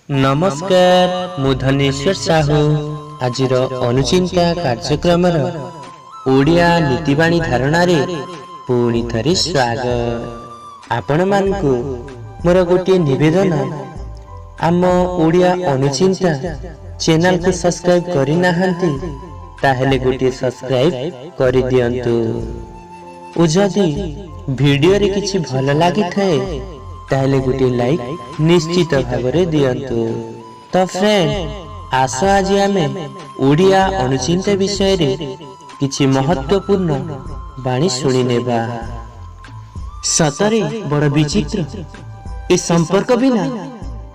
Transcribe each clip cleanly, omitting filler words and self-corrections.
नमस्कार मु धनेश्वर साहू आज अनुचिंता कार्यक्रम ओडिया नीतिवाणी धारणा रे पुणी थरे स्वागत। आपण मानकु मोर गोटे निवेदन, आम ओडिया अनुचिंता चैनल को सब्सक्राइब करि नाहंती ताहेले गोटे सब्सक्राइब करि दियंतु। ओ जदि वीडियो रे किछि भल लागि थाए ताहेले गोटे लाइक निश्चित भाव रे दियंतु। तो फ्रेंड आस आज आमे ओडिया अनुचिंता विषय रे किछि महत्वपूर्ण बाणी सुनि नेबा। सतरे बड़ विचित्र ए संपर्क बिना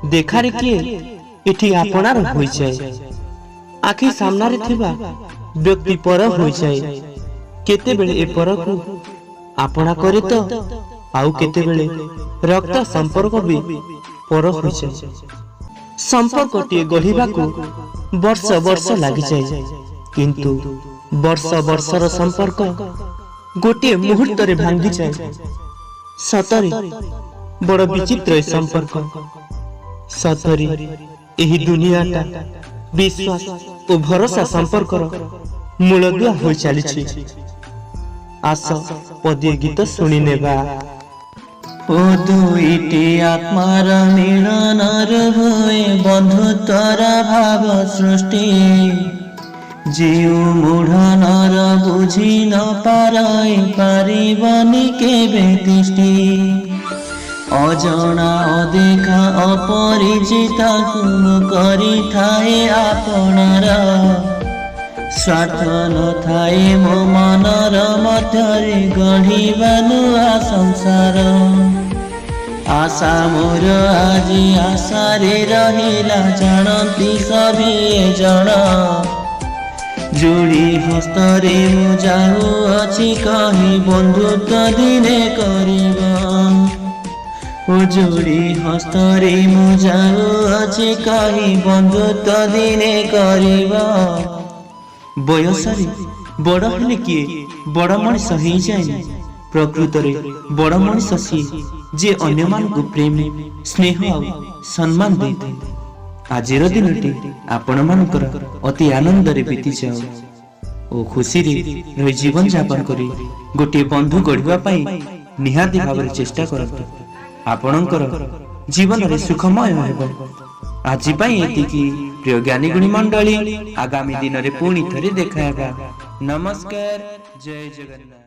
देखारे किए एठी आपणार होई जाय। आखि सामना रे थिबा व्यक्ति पर होई जाय। केते बेले ए पर को आपना करे तो आउ केते बेले रक्त संपर्क भी पर होई जाय। संपर्क टी गढ़िबा को वर्ष वर्ष लागि जाय, किंतु वर्ष वर्षर संपर्क गोटे मुहूर्त रे भांगी जाय। सतरे बड़ विचित्र संपर्क। सतरे एही दुनियाटा विश्वास और भरोसा संपर्कर मूलदुआ होई चली। आस पदीय गीत सुनि नेबा। ओ दुईटी आत्मार मिलनर हुए बंधुत्वर भाव सृष्टि। जीव मूढ़ नर बुझी न पारई पारिबनी केबे तिष्टि। अजणा अदेखा अपरिचित करि थाए आपणार। स्वार्थ न थाए मो मनर मध्यरे गढ़िबा नुआ संसार। आशा मोर आजी आशारे रहिला जानती सभी जन। जोड़ी हस्तरे मु जाऊ अछि कहि बंधुत्व दिने करिबा। ओ जोड़ी हस्तरे मु जाऊ अछि कहि बंधुत्व दिने करिबा। बयसरे बड़ हेले किए बड़ मनीष हो जाए। प्रकृत रे बड़ मनीष सी जे अन्य मान को प्रेम स्नेह और सम्मान देते। आजिर दिनटी आपण मानकर अति आनंद रे बीती जाओ ओ खुशी रे रही जीवन यापन करी गोटे बंधु गढ़िबा पई निहाती भाव चेष्टा करत। आपणकर जीवन रे सुखमय हेबो। आज पई एतिकी प्रिय ज्ञानी गुणी मंडली। आगामी दिन रे पुणी थरे देखा। नमस्कार, जय जगन्नाथ।